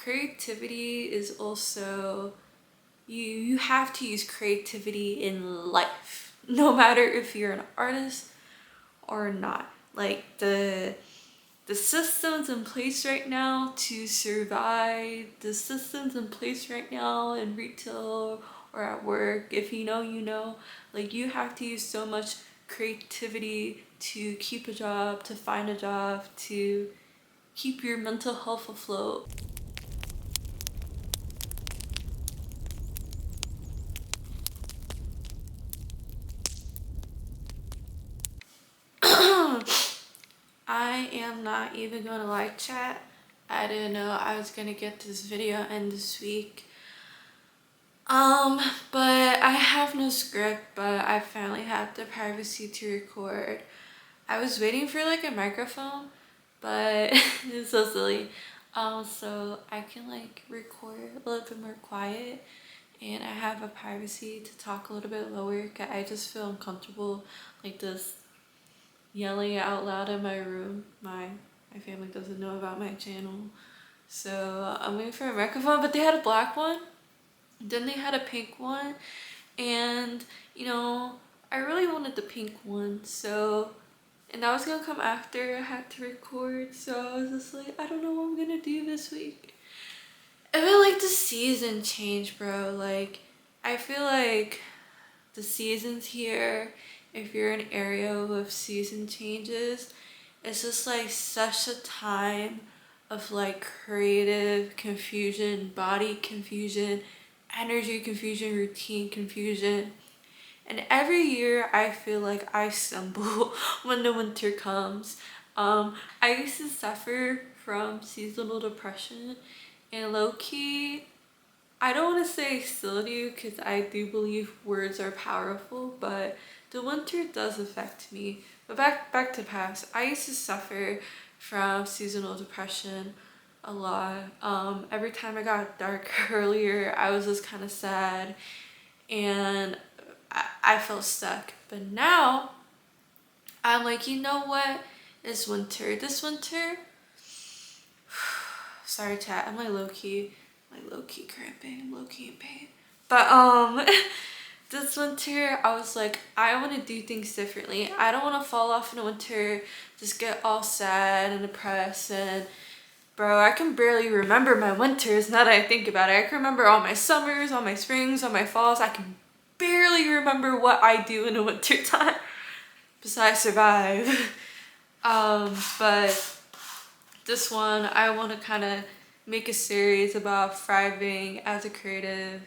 creativity is also, you have to use creativity in life, no matter if you're an artist or not. Like the systems in place right now to survive, the systems in place right now in retail or at work, if you know, you know, like you have to use so much creativity to keep a job, to find a job, to keep your mental health afloat. I am not even gonna lie, chat. I didn't know I was gonna get this video in this week. But I have no script, but I finally have the privacy to record. I was waiting for like a microphone, but it's so silly. So I can like record a little bit more quiet, and I have a privacy to talk a little bit lower. I just feel uncomfortable like this yelling out loud in my room. My family doesn't know about my channel, so I'm waiting for a microphone. But they had a black one, then they had a pink one, and you know, I really wanted the pink one, so, and that was gonna come after I had to record, so I was just like, I don't know what I'm gonna do this week. I feel like the season changed, bro. Like, I feel like the seasons here, if you're in an area with season changes, it's just like such a time of like creative confusion, body confusion, energy confusion, routine confusion. And every year I feel like I stumble when the winter comes. I used to suffer from seasonal depression, and low-key, I don't want to say still do, because I do believe words are powerful, but the winter does affect me. But back to past, I used to suffer from seasonal depression a lot. Every time I got dark earlier, I was just kind of sad, and I felt stuck. But now I'm like, you know what? It's winter. This winter, sorry chat, I'm like low-key cramping, I'm low-key in pain. But this winter I was like, I want to do things differently. I don't want to fall off in the winter, just get all sad and depressed. And bro, I can barely remember my winters now that I think about it. I can remember all my summers, all my springs, all my falls. I can barely remember what I do in the winter time besides survive. But this one, I want to kind of make a series about thriving as a creative,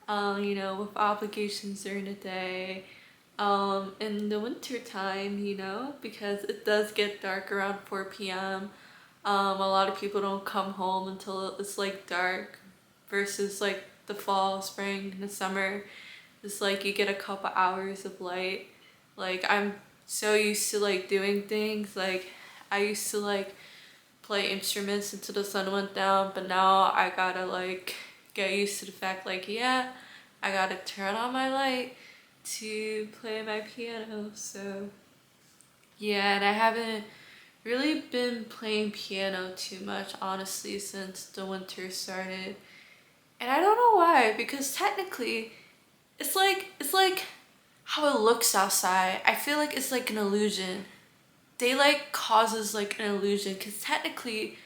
you know, with obligations during the day, in the winter time, you know, because it does get dark around 4 p.m. A lot of people don't come home until it's like dark, versus like the fall, spring, and the summer. It's like you get a couple hours of light. Like, I'm so used to like doing things. Like, I used to like play instruments until the sun went down, but now I gotta like get used to the fact like, yeah, I gotta turn on my light to play my piano. So yeah, and I haven't really been playing piano too much, honestly, since the winter started. And I don't know why, because technically it's like how it looks outside. I feel like it's like an illusion. Daylight causes like an illusion, because technically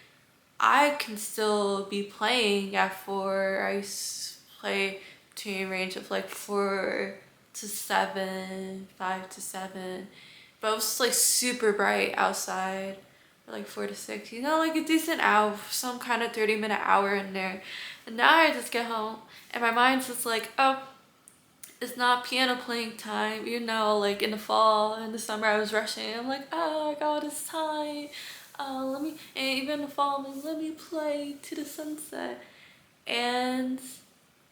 I can still be playing at 4. I used to play between a range of like 4 to 7, 5 to 7. But it was like super bright outside, or like 4 to 6, you know, like a decent hour, some kind of 30-minute hour in there. And now I just get home and my mind's just like, oh, it's not piano playing time. You know, like in the fall, in the summer I was rushing. I'm like, oh, I got all this time. Let me, and even in the fall, I'm like, let me play to the sunset. And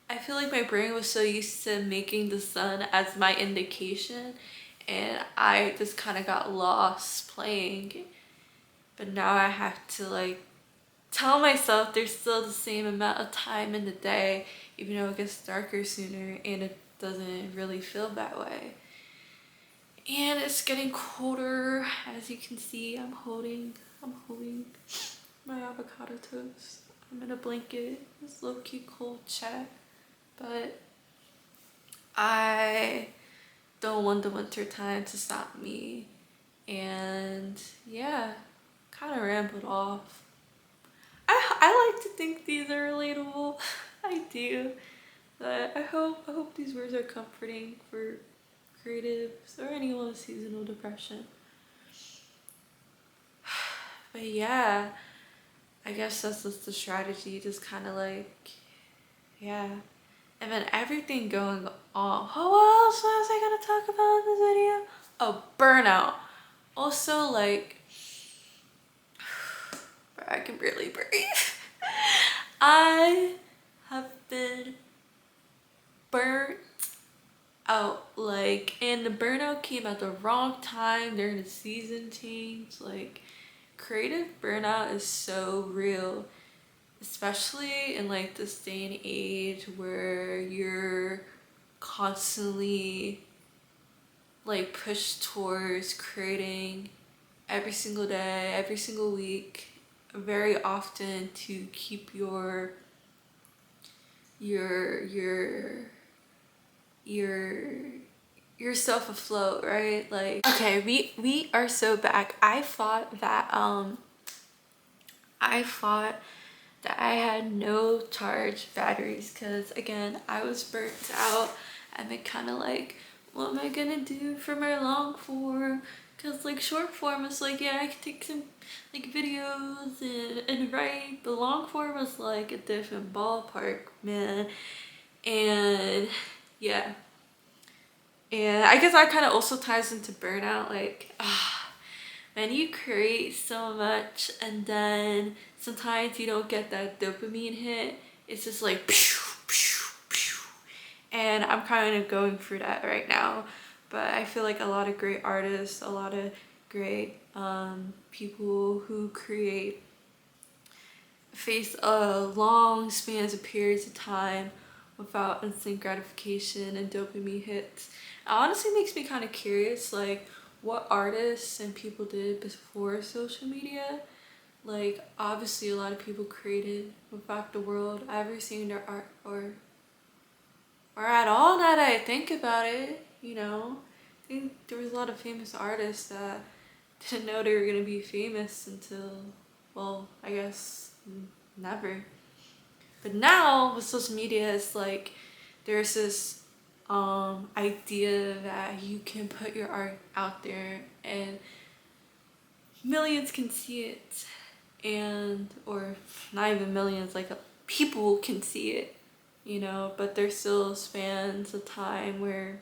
I feel like my brain was so used to making the sun as my indication, and I just kind of got lost playing. But now I have to like tell myself there's still the same amount of time in the day, even though it gets darker sooner, and it doesn't really feel that way. And it's getting colder, as you can see. I'm holding my avocado toast. I'm in a blanket. It's low-key cold chat. But I don't want the winter time to stop me. And yeah, kind of rambled off. I like to think these are relatable. I do. But I hope these words are comforting for creatives or anyone with seasonal depression. But yeah, I guess that's just the strategy, just kind of like, yeah. And then everything going on. Oh, what else was I gonna talk about in this video? Oh, burnout. Also, like, I can barely breathe. I have been burnt out, like, and the burnout came at the wrong time during the season change. Like, creative burnout is so real, especially in like this day and age where you're constantly like pushed towards creating every single day, every single week, very often to keep your your your yourself afloat, right? Like, okay, we are so back. I thought that I had no charged batteries because again I was burnt out and it kind of like, what am I gonna do for my long form? Because like short form is like, yeah, I can take some like videos and write, but long form was like a different ballpark, man. And yeah, and I guess that kind of also ties into burnout. Like, man, you create so much and then sometimes you don't get that dopamine hit. It's just like pew, pew, pew. And I'm kind of going through that right now. But I feel like a lot of great artists, a lot of great people who create face long spans of periods of time without instant gratification and dopamine hits. It honestly makes me kind of curious, like, what artists and people did before social media. Like, obviously a lot of people created without the world ever seeing their art or at all, now that I think about it, you know. I think there was a lot of famous artists that didn't know they were gonna be famous until, well, I guess never. But now with social media, it's like there's this idea that you can put your art out there and millions can see it, and or not even millions, like people can see it, you know. But there's still spans of time where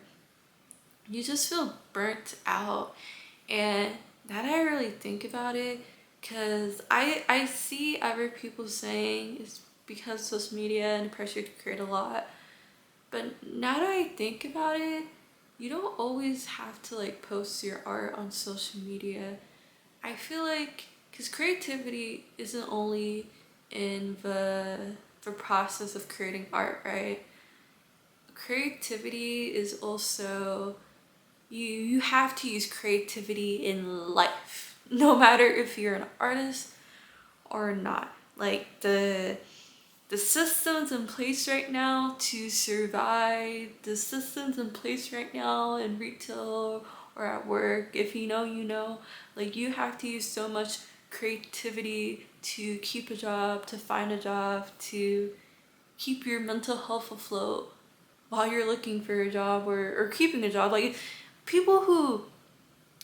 you just feel burnt out. And now that I really think about it, because I see other people saying it's because social media and pressure to create a lot. But now that I think about it, you don't always have to like post your art on social media. I feel like, because creativity isn't only in the process of creating art, right? Creativity is also, you have to use creativity in life, no matter if you're an artist or not. Like the systems in place right now to survive, the systems in place right now in retail or at work, if you know, you know, like you have to use so much creativity to keep a job, to find a job, to keep your mental health afloat while you're looking for a job or keeping a job. Like, people who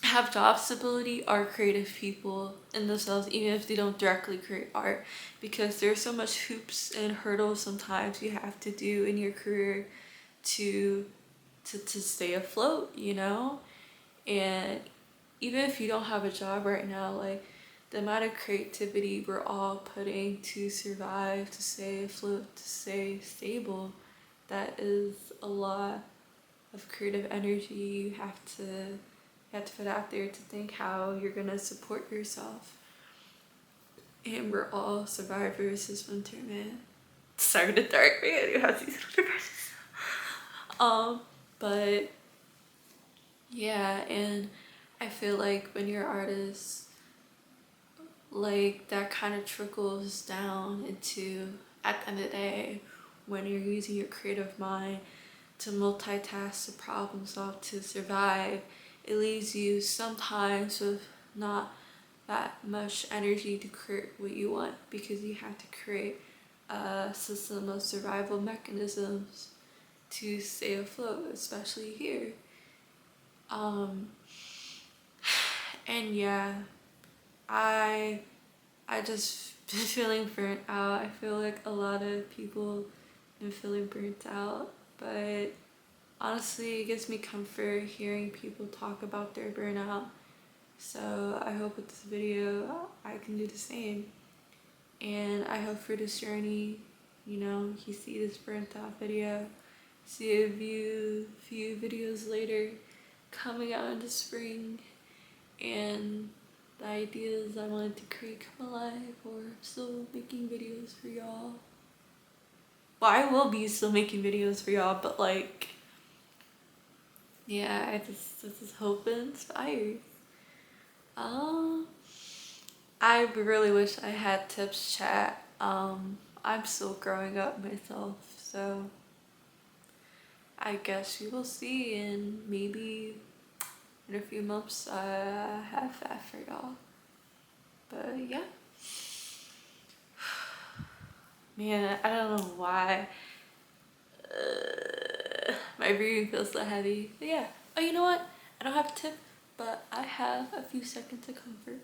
have job stability are creative people in themselves, even if they don't directly create art, because there's so much hoops and hurdles sometimes you have to do in your career to stay afloat, you know. And even if you don't have a job right now, like, the amount of creativity we're all putting to survive, to stay afloat, to stay stable, that is a lot of creative energy you have to put out there to think how you're gonna support yourself. And we're all survivors this winter, man. Sorry to dark, man. You have seasonal depression. But yeah, and I feel like when you're artists, like that kind of trickles down into, at the end of the day, when you're using your creative mind to multitask, to problem solve, to survive, it leaves you sometimes with not that much energy to create what you want, because you have to create a system of survival mechanisms to stay afloat, especially here. And yeah, I just been feeling burnt out. I feel like a lot of people been feeling burnt out, but honestly, it gives me comfort hearing people talk about their burnout. So I hope with this video I can do the same. And I hope for this journey, you see this burnt out video, see a few videos later coming out in the spring, and the ideas I wanted to create come alive, or still making videos for y'all. Well, I will be still making videos for y'all, but like, yeah, this is hope and inspired. I really wish I had tips, chat. I'm still growing up myself, so I guess we will see, and maybe in a few months I have that for y'all. But yeah. Man, I don't know why my breathing feels so heavy. But yeah. Oh, you know what? I don't have a tip, but I have a few seconds of comfort.